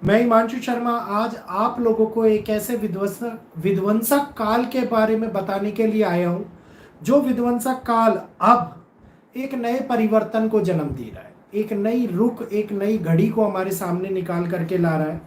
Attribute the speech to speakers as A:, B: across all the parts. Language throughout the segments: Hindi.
A: मैं हिमांशु शर्मा आज आप लोगों को एक ऐसे विध्वंसक काल के बारे में बताने के लिए आया हूं जो विध्वंसक काल अब एक नए परिवर्तन को जन्म दे रहा है। एक नई रुख, एक नई घड़ी को हमारे सामने निकाल करके ला रहा है।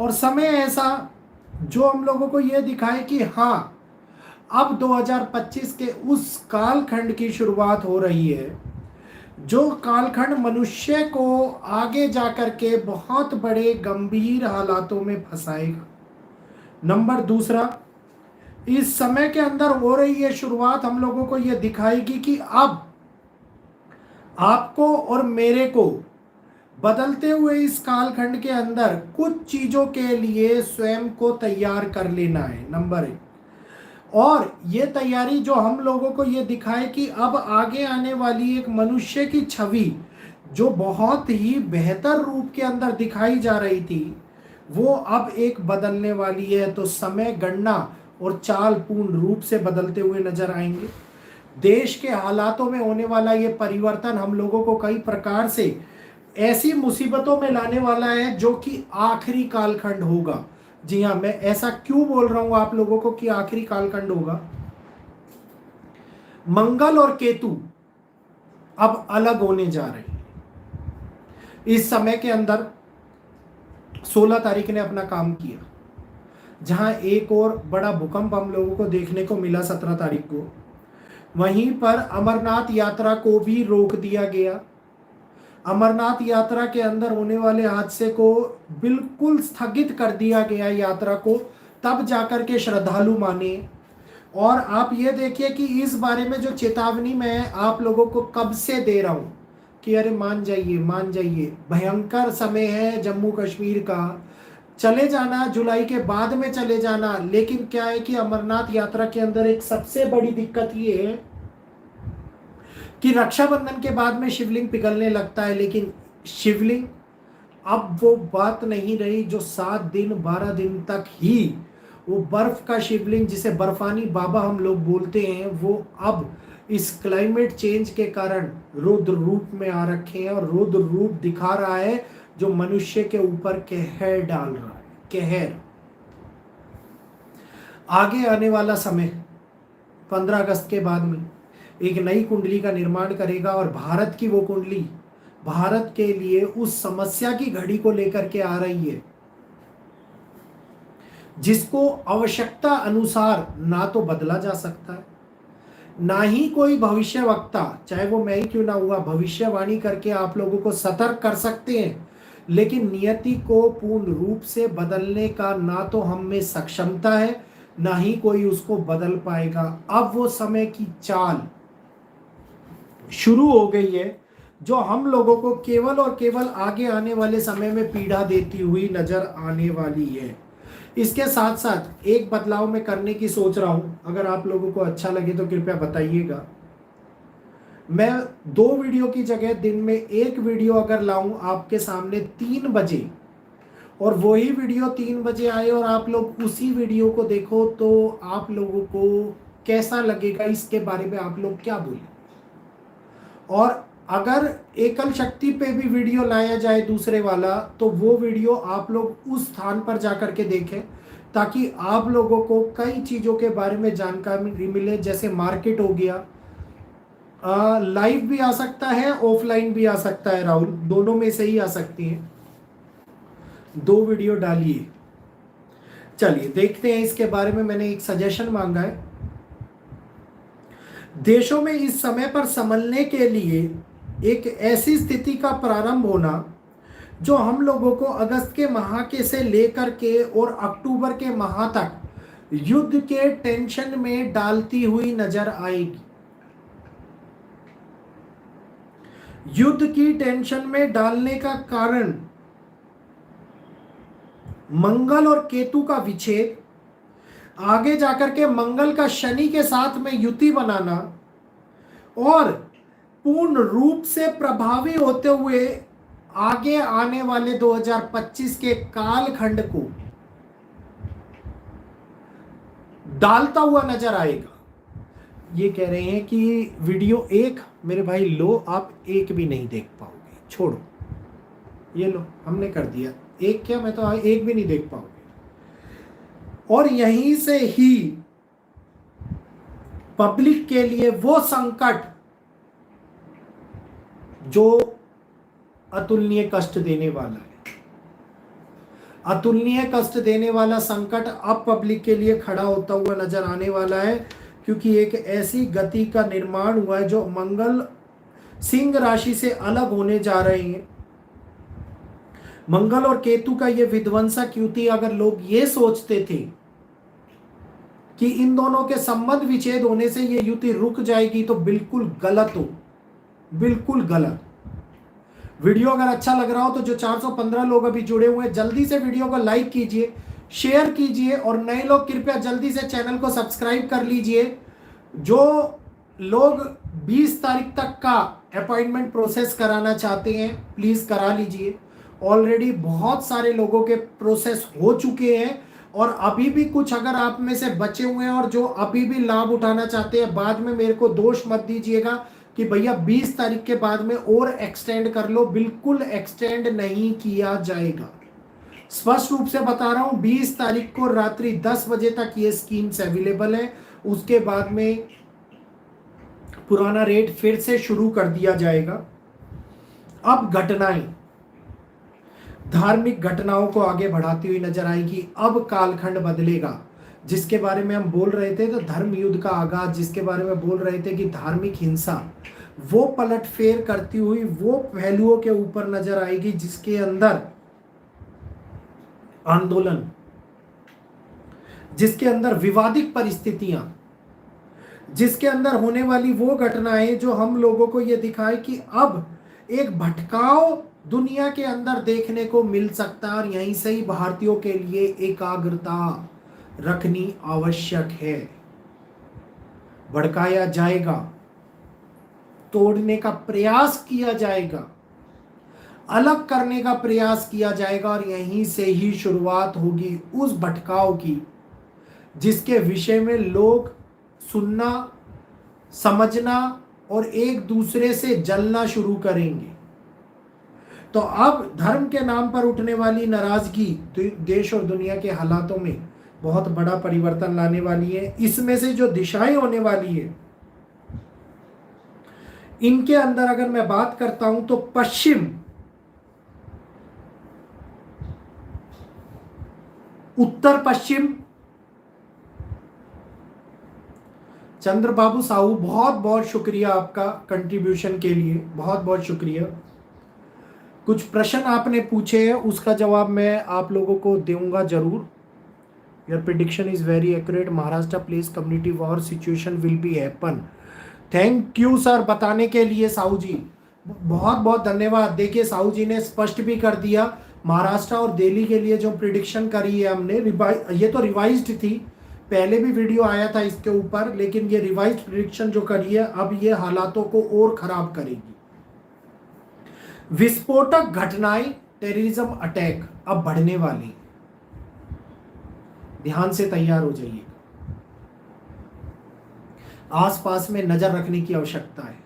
A: और समय ऐसा जो हम लोगों को यह दिखाए कि हाँ, अब 2025 के उस कालखंड की शुरुआत हो रही है जो कालखंड मनुष्य को आगे जाकर के बहुत बड़े गंभीर हालातों में फंसाएगा। नंबर दूसरा, इस समय के अंदर हो रही है शुरुआत हम लोगों को यह दिखाएगी कि अब आपको और मेरे को बदलते हुए इस कालखंड के अंदर कुछ चीजों के लिए स्वयं को तैयार कर लेना है। नंबर एक, और ये तैयारी जो हम लोगों को ये दिखाए कि अब आगे आने वाली एक मनुष्य की छवि जो बहुत ही बेहतर रूप के अंदर दिखाई जा रही थी वो अब एक बदलने वाली है। तो समय, गणना और चाल पूर्ण रूप से बदलते हुए नजर आएंगे। देश के हालातों में होने वाला ये परिवर्तन हम लोगों को कई प्रकार से ऐसी मुसीबतों में लाने वाला है जो कि आखिरी कालखंड होगा। जी हाँ, मैं ऐसा क्यों बोल रहा हूं आप लोगों को कि आखिरी कालखंड होगा। मंगल और केतु अब अलग होने जा रहे हैं। इस समय के अंदर 16 तारीख ने अपना काम किया, जहां एक और बड़ा भूकंप हम लोगों को देखने को मिला 17 तारीख को। वहीं पर अमरनाथ यात्रा को भी रोक दिया गया। अमरनाथ यात्रा के अंदर होने वाले हादसे को बिल्कुल स्थगित कर दिया गया, यात्रा को तब जाकर के श्रद्धालु माने। और आप ये देखिए कि इस बारे में जो चेतावनी मैं आप लोगों को कब से दे रहा हूं कि अरे मान जाइए, मान जाइए, भयंकर समय है जम्मू कश्मीर का, चले जाना, जुलाई के बाद में चले जाना। लेकिन क्या है कि अमरनाथ यात्रा के अंदर एक सबसे बड़ी दिक्कत ये है कि रक्षाबंधन के बाद में शिवलिंग पिघलने लगता है। लेकिन शिवलिंग अब वो बात नहीं रही जो 7 दिन 12 दिन तक ही वो बर्फ का शिवलिंग, जिसे बर्फानी बाबा हम लोग बोलते हैं, वो अब इस क्लाइमेट चेंज के कारण रुद्र रूप में आ रखे हैं। और रुद्र रूप दिखा रहा है जो मनुष्य के ऊपर कहर डाल रहा है, कहर। आगे आने वाला समय 15 अगस्त के बाद में एक नई कुंडली का निर्माण करेगा और भारत की वो कुंडली भारत के लिए उस समस्या की घड़ी को लेकर के आ रही है जिसको आवश्यकता अनुसार ना तो बदला जा सकता है, ना ही कोई भविष्यवक्ता, चाहे वो मैं ही क्यों ना हुआ, भविष्यवाणी करके आप लोगों को सतर्क कर सकते हैं। लेकिन नियति को पूर्ण रूप से बदलने का ना तो हम में सक्षमता है, ना ही कोई उसको बदल पाएगा। अब वो समय की चाल शुरू हो गई है जो हम लोगों को केवल और केवल आगे आने वाले समय में पीड़ा देती हुई नजर आने वाली है। इसके साथ साथ एक बदलाव मैं करने की सोच रहा हूं, अगर आप लोगों को अच्छा लगे तो कृपया बताइएगा। मैं 2 वीडियो की जगह दिन में 1 वीडियो अगर लाऊं आपके सामने 3 बजे, और वही वीडियो 3 बजे आए और आप लोग उसी वीडियो को देखो, तो आप लोगों को कैसा लगेगा, इसके बारे में आप लोग क्या बोले। और अगर एकल शक्ति पे भी वीडियो लाया जाए दूसरे वाला, तो वो वीडियो आप लोग उस स्थान पर जाकर के देखें ताकि आप लोगों को कई चीज़ों के बारे में जानकारी मिले। जैसे मार्केट हो गया, लाइव भी आ सकता है, ऑफलाइन भी आ सकता है, राहुल दोनों में से ही आ सकती है। 2 वीडियो डालिए। चलिए देखते हैं इसके बारे में। मैंने एक सजेशन मांगा है। देशों में इस समय पर संभलने के लिए एक ऐसी स्थिति का प्रारंभ होना जो हम लोगों को अगस्त के माह के से लेकर के और अक्टूबर के माह तक युद्ध के टेंशन में डालती हुई नजर आएगी। युद्ध की टेंशन में डालने का कारण मंगल और केतु का विच्छेद, आगे जाकर के मंगल का शनि के साथ में युति बनाना, और पूर्ण रूप से प्रभावी होते हुए आगे आने वाले 2025 के कालखंड को डालता हुआ नजर आएगा। ये कह रहे हैं कि वीडियो 1 मेरे भाई लो, आप 1 भी नहीं देख पाओगे, छोड़ो, ये लो हमने कर दिया। एक क्या, मैं तो एक भी नहीं देख पाऊंगी। और यहीं से ही पब्लिक के लिए वो संकट जो अतुलनीय कष्ट देने वाला है, अतुलनीय कष्ट देने वाला संकट अब पब्लिक के लिए खड़ा होता हुआ नजर आने वाला है, क्योंकि एक ऐसी गति का निर्माण हुआ है जो मंगल सिंह राशि से अलग होने जा रहे हैं। मंगल और केतु का ये विध्वंसक युति, अगर लोग ये सोचते थे कि इन दोनों के संबंध विच्छेद होने से ये युति रुक जाएगी, तो बिल्कुल गलत हो, बिल्कुल गलत। वीडियो अगर अच्छा लग रहा हो तो जो 415 लोग अभी जुड़े हुए हैं, जल्दी से वीडियो को लाइक कीजिए, शेयर कीजिए, और नए लोग कृपया जल्दी से चैनल को सब्सक्राइब कर लीजिए। जो लोग 20 तारीख तक का अपॉइंटमेंट प्रोसेस कराना चाहते हैं, प्लीज करा लीजिए। ऑलरेडी बहुत सारे लोगों के प्रोसेस हो चुके हैं, और अभी भी कुछ अगर आप में से बचे हुए हैं और जो अभी भी लाभ उठाना चाहते हैं, बाद में मेरे को दोष मत दीजिएगा कि भैया 20 तारीख के बाद में और एक्सटेंड कर लो। बिल्कुल एक्सटेंड नहीं किया जाएगा, स्पष्ट रूप से बता रहा हूं। 20 तारीख को रात्रि 10 बजे तक ये स्कीम्स अवेलेबल है, उसके बाद में पुराना रेट फिर से शुरू कर दिया जाएगा। अब घटनाएं, धार्मिक घटनाओं को आगे बढ़ाती हुई नजर आएगी। अब कालखंड बदलेगा, जिसके बारे में हम बोल रहे थे, तो धर्म युद्ध का आगाज, जिसके बारे में बोल रहे थे कि धार्मिक हिंसा, वो पलट फेर करती हुई वो पहलुओं के ऊपर नजर आएगी, जिसके अंदर आंदोलन, जिसके अंदर विवादित परिस्थितियां, जिसके अंदर होने वाली वो घटनाएं जो हम लोगों को ये दिखाए कि अब एक भटकाव दुनिया के अंदर देखने को मिल सकता है, और यहीं से ही भारतीयों के लिए एकाग्रता रखनी आवश्यक है। भड़काया जाएगा, तोड़ने का प्रयास किया जाएगा, अलग करने का प्रयास किया जाएगा, और यहीं से ही शुरुआत होगी उस भटकाव की, जिसके विषय में लोग सुनना, समझना और एक दूसरे से जलना शुरू करेंगे। तो अब धर्म के नाम पर उठने वाली नाराजगी देश और दुनिया के हालातों में बहुत बड़ा परिवर्तन लाने वाली है। इसमें से जो दिशाएं होने वाली है, इनके अंदर अगर मैं बात करता हूं तो पश्चिम, उत्तर पश्चिम, चंद्रबाबू साहू बहुत बहुत शुक्रिया आपका कंट्रीब्यूशन के लिए, बहुत बहुत शुक्रिया। कुछ प्रश्न आपने पूछे हैं, उसका जवाब मैं आप लोगों को दूंगा जरूर। Your prediction is very accurate, Maharashtra place community war situation will be happen. Thank you sir बताने के लिए साहू जी, बहुत बहुत धन्यवाद। देखिए साहू जी ने स्पष्ट भी कर दिया, महाराष्ट्र और दिल्ली के लिए जो प्रिडिक्शन करी है हमने, ये तो रिवाइज्ड थी, पहले भी वीडियो आया था इसके ऊपर, लेकिन ये रिवाइज्ड प्रिडिक्शन जो करी है अब ये हालातों को और खराब करेगी। विस्फोटक घटनाएं, टेररिज्म अटैक अब बढ़ने वाली, ध्यान से तैयार हो जाइए, आसपास में नजर रखने की आवश्यकता है।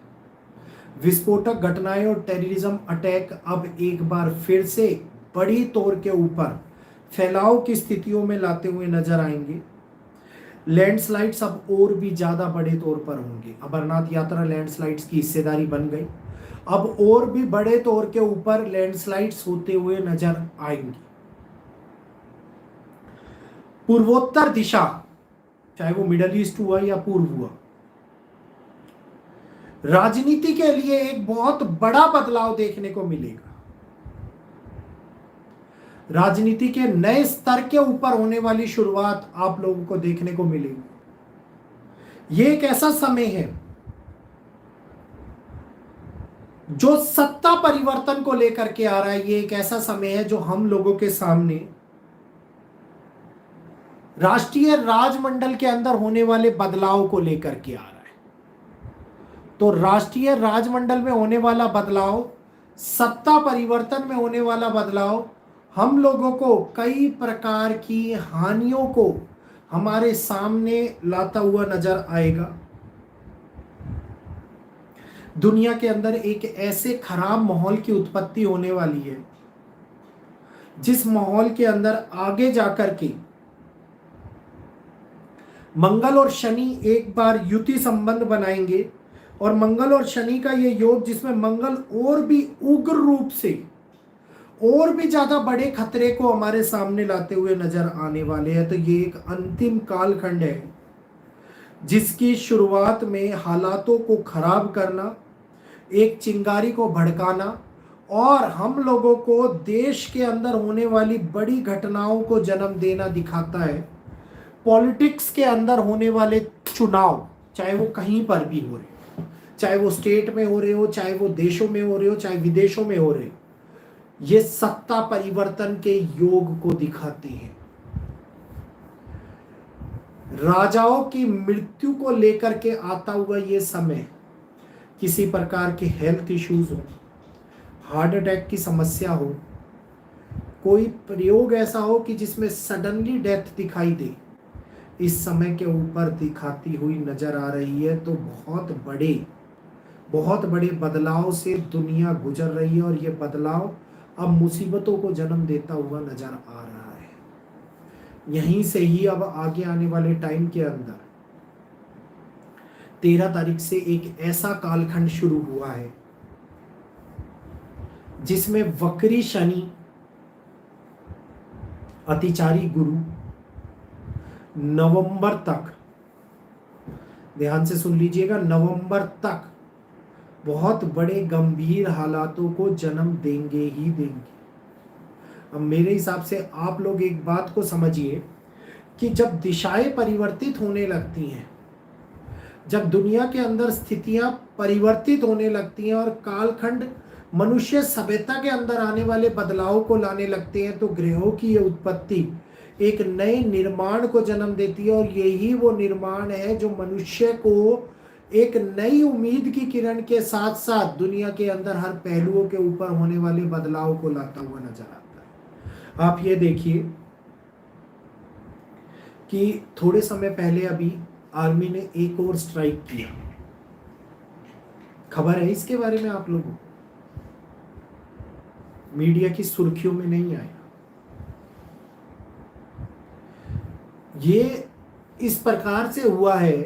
A: विस्फोटक घटनाएं और टेररिज्म अटैक अब एक बार फिर से बड़ी तौर के ऊपर फैलाव की स्थितियों में लाते हुए नजर आएंगे। लैंडस्लाइड्स अब और भी ज्यादा बड़े तौर पर होंगे। अमरनाथ यात्रा लैंडस्लाइड्स की हिस्सेदारी बन गई, अब और भी बड़े तौर के ऊपर लैंडस्लाइड्स होते हुए नजर आएंगी। पूर्वोत्तर दिशा, चाहे वो मिडल ईस्ट हुआ या पूर्व हुआ, राजनीति के लिए एक बहुत बड़ा बदलाव देखने को मिलेगा। राजनीति के नए स्तर के ऊपर होने वाली शुरुआत आप लोगों को देखने को मिलेगी। ये एक ऐसा समय है जो सत्ता परिवर्तन को लेकर के आ रहा है। ये एक ऐसा समय है जो हम लोगों के सामने राष्ट्रीय राजमंडल के अंदर होने वाले बदलाव को लेकर के आ रहा है। तो राष्ट्रीय राजमंडल में होने वाला बदलाव, सत्ता परिवर्तन में होने वाला बदलाव, हम लोगों को कई प्रकार की हानियों को हमारे सामने लाता हुआ नजर आएगा। दुनिया के अंदर एक ऐसे खराब माहौल की उत्पत्ति होने वाली है जिस माहौल के अंदर आगे जाकर के मंगल और शनि एक बार युति संबंध बनाएंगे, और मंगल और शनि का ये योग जिसमें मंगल और भी उग्र रूप से और भी ज्यादा बड़े खतरे को हमारे सामने लाते हुए नजर आने वाले हैं। तो ये एक अंतिम कालखंड है जिसकी शुरुआत में हालातों को खराब करना, एक चिंगारी को भड़काना और हम लोगों को देश के अंदर होने वाली बड़ी घटनाओं को जन्म देना दिखाता है। पॉलिटिक्स के अंदर होने वाले चुनाव, चाहे वो कहीं पर भी हो रहे, चाहे वो स्टेट में हो रहे हो, चाहे वो देशों में हो रहे हो, चाहे विदेशों में हो रहे हो, ये सत्ता परिवर्तन के योग को दिखाते हैं। राजाओं की मृत्यु को लेकर के आता हुआ ये समय, किसी प्रकार के हेल्थ इश्यूज हो, हार्ट अटैक की समस्या हो, कोई प्रयोग ऐसा हो कि जिसमें सडनली डेथ दिखाई दे, इस समय के ऊपर दिखाती हुई नजर आ रही है। तो बहुत बड़े बदलाव से दुनिया गुजर रही है, और ये बदलाव अब मुसीबतों को जन्म देता हुआ नजर आ रहा है। यहीं से ही अब आगे आने वाले टाइम के अंदर 13 तारीख से एक ऐसा कालखंड शुरू हुआ है जिसमें वक्री शनि, अतिचारी गुरु नवंबर तक, ध्यान से सुन लीजिएगा, नवंबर तक बहुत बड़े गंभीर हालातों को जन्म देंगे ही देंगे। अब मेरे हिसाब से आप लोग एक बात को समझिए कि जब दिशाएं परिवर्तित होने लगती हैं, जब दुनिया के अंदर स्थितियां परिवर्तित होने लगती हैं और कालखंड मनुष्य सभ्यता के अंदर आने वाले बदलाव को लाने लगते हैं, तो ग्रहों की ये उत्पत्ति एक नए निर्माण को जन्म देती है। और यही वो निर्माण है जो मनुष्य को एक नई उम्मीद की किरण के साथ साथ दुनिया के अंदर हर पहलुओं के ऊपर होने वाले बदलाव को लाता हुआ नजर आता है। आप ये देखिए कि थोड़े समय पहले अभी आर्मी ने एक और स्ट्राइक किया, खबर है इसके बारे में आप लोगों को? मीडिया की सुर्खियों में नहीं आया। ये इस प्रकार से हुआ है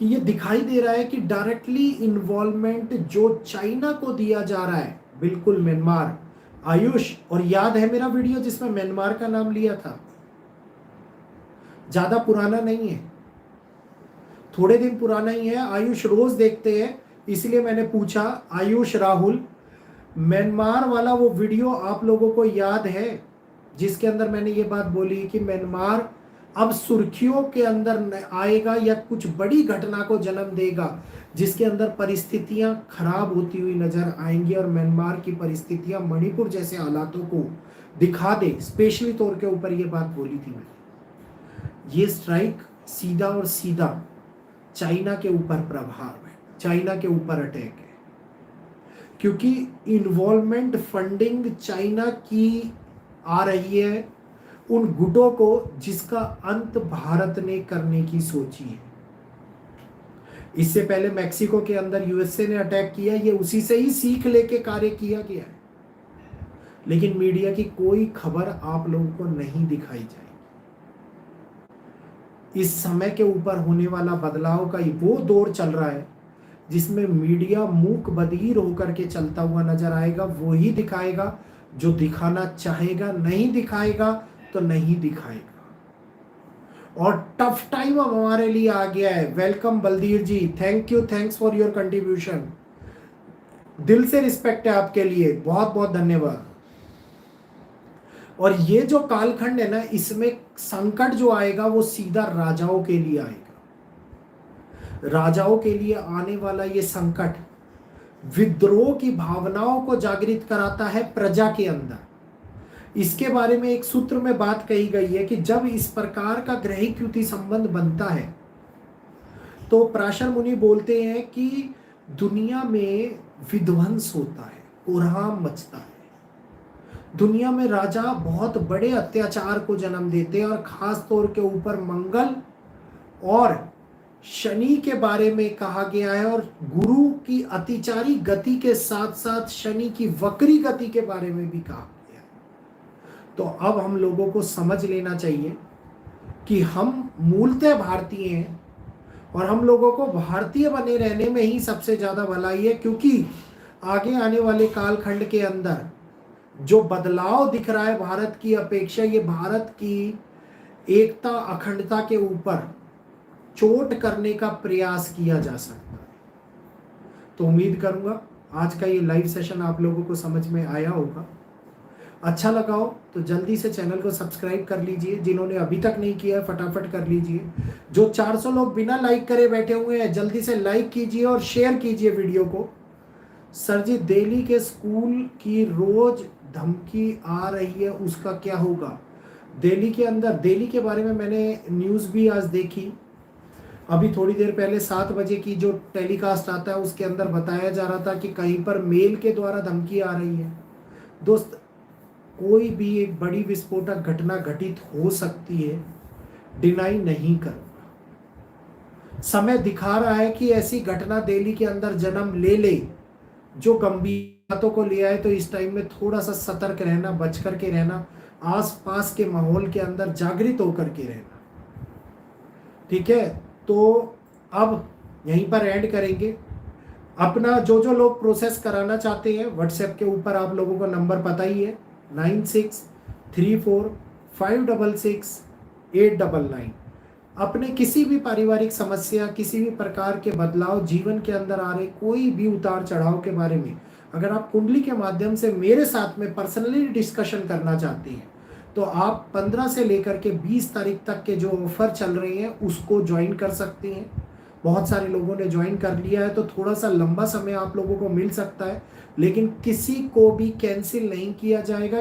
A: कि ये दिखाई दे रहा है कि डायरेक्टली इन्वॉल्वमेंट जो चाइना को दिया जा रहा है, बिल्कुल म्यांमार, आयुष, और याद है मेरा वीडियो जिसमें म्यांमार का नाम लिया था, ज्यादा पुराना नहीं है, थोड़े दिन पुराना ही है। आयुष रोज देखते हैं, इसलिए मैंने पूछा, आयुष राहुल, म्यांमार वाला वो वीडियो आप लोगों को याद है जिसके अंदर मैंने ये बात बोली कि म्यांमार अब सुर्खियों के अंदर आएगा या कुछ बड़ी घटना को जन्म देगा जिसके अंदर परिस्थितियां खराब होती हुई नजर आएंगी, और म्यांमार की परिस्थितियां मणिपुर जैसे हालातों को दिखा दे, स्पेशली तौर के ऊपर ये बात बोली थी मैंने। ये स्ट्राइक सीधा और सीधा चाइना के ऊपर प्रभाव है, चाइना के ऊपर अटैक है, क्योंकि इन्वॉल्वमेंट फंडिंग चाइना की आ रही है उन गुटों को जिसका अंत भारत ने करने की सोची है। इससे पहले मैक्सिको के अंदर यूएसए ने अटैक किया, ये उसी से ही सीख लेके कार्य किया गया है, लेकिन मीडिया की कोई खबर आप लोगों को नहीं दिखाई जाएगी। इस समय के ऊपर होने वाला बदलाव का वो दौर चल रहा है जिसमें मीडिया मूक बधिर होकर के चलता हुआ नजर आएगा, वो ही दिखाएगा जो दिखाना चाहेगा, नहीं दिखाएगा तो नहीं दिखाएगा। और टफ टाइम अब हमारे लिए आ गया है। Welcome Baldir ji, thank you, thanks for your contribution, दिल से रिस्पेक्ट है आपके लिए, बहुत बहुत धन्यवाद। और ये जो कालखंड है ना, इसमें संकट जो आएगा वो सीधा राजाओं के लिए आएगा। राजाओं के लिए आने वाला ये संकट विद्रोह की भावनाओं को जागृत कराता है प्रजा के अंदर। इसके बारे में एक सूत्र में बात कही गई है कि जब इस प्रकार का ग्रहिक युति संबंध बनता है तो पराशर मुनि बोलते हैं कि दुनिया में विध्वंस होता है, कोहराम मचता है। दुनिया में राजा बहुत बड़े अत्याचार को जन्म देते हैं, और खास तौर के ऊपर मंगल और शनि के बारे में कहा गया है, और गुरु की अतिचारी गति के साथ साथ शनि की वक्री गति के बारे में भी कहा गया है। तो अब हम लोगों को समझ लेना चाहिए कि हम मूलतः भारतीय हैं और हम लोगों को भारतीय बने रहने में ही सबसे ज्यादा भलाई है, क्योंकि आगे आने वाले कालखंड के अंदर जो बदलाव दिख रहा है भारत की अपेक्षा, ये भारत की एकता अखंडता के ऊपर चोट करने का प्रयास किया जा सकता है। तो उम्मीद करूंगा आज का ये लाइव सेशन आप लोगों को समझ में आया होगा। अच्छा लगा हो तो जल्दी से चैनल को सब्सक्राइब कर लीजिए, जिन्होंने अभी तक नहीं किया है फटाफट कर लीजिए। जो 400 लोग बिना लाइक करे बैठे हुए हैं, जल्दी से लाइक कीजिए और शेयर कीजिए वीडियो को। सर जी, दिल्ली के स्कूल की रोज धमकी आ रही है, उसका क्या होगा? दिल्ली के अंदर, दिल्ली के बारे में मैंने न्यूज़ भी आज देखी, अभी थोड़ी देर पहले 7 बजे की जो टेलीकास्ट आता है उसके अंदर बताया जा रहा था कि कहीं पर मेल के द्वारा धमकी आ रही है। दोस्त, कोई भी एक बड़ी विस्फोटक घटना घटित हो सकती है, डिनाई नहीं करूंगा। समय दिखा रहा है कि ऐसी घटना दिल्ली के अंदर जन्म ले ले जो गंभीर बातों को ले आए। तो इस टाइम में थोड़ा सा सतर्क रहना, बच करके रहना, आसपास के माहौल के अंदर जागृत होकर के रहना। ठीक है, तो अब यहीं पर एंड करेंगे। अपना जो जो लोग प्रोसेस कराना चाहते हैं, व्हाट्सएप के ऊपर आप लोगों को नंबर पता ही है, 9634566899। अपने किसी भी पारिवारिक समस्या, किसी भी प्रकार के बदलाव, जीवन के अंदर आ रहे कोई भी उतार चढ़ाव के बारे में अगर आप कुंडली के माध्यम से मेरे साथ में पर्सनली डिस्कशन करना चाहते हैं, तो आप 15 से लेकर के 20 तारीख तक के जो ऑफर चल रहे हैं उसको ज्वाइन कर सकते हैं। बहुत सारे लोगों ने ज्वाइन कर लिया है, तो थोड़ा सा लंबा समय आप लोगों को मिल सकता है, लेकिन किसी को भी कैंसिल नहीं किया जाएगा।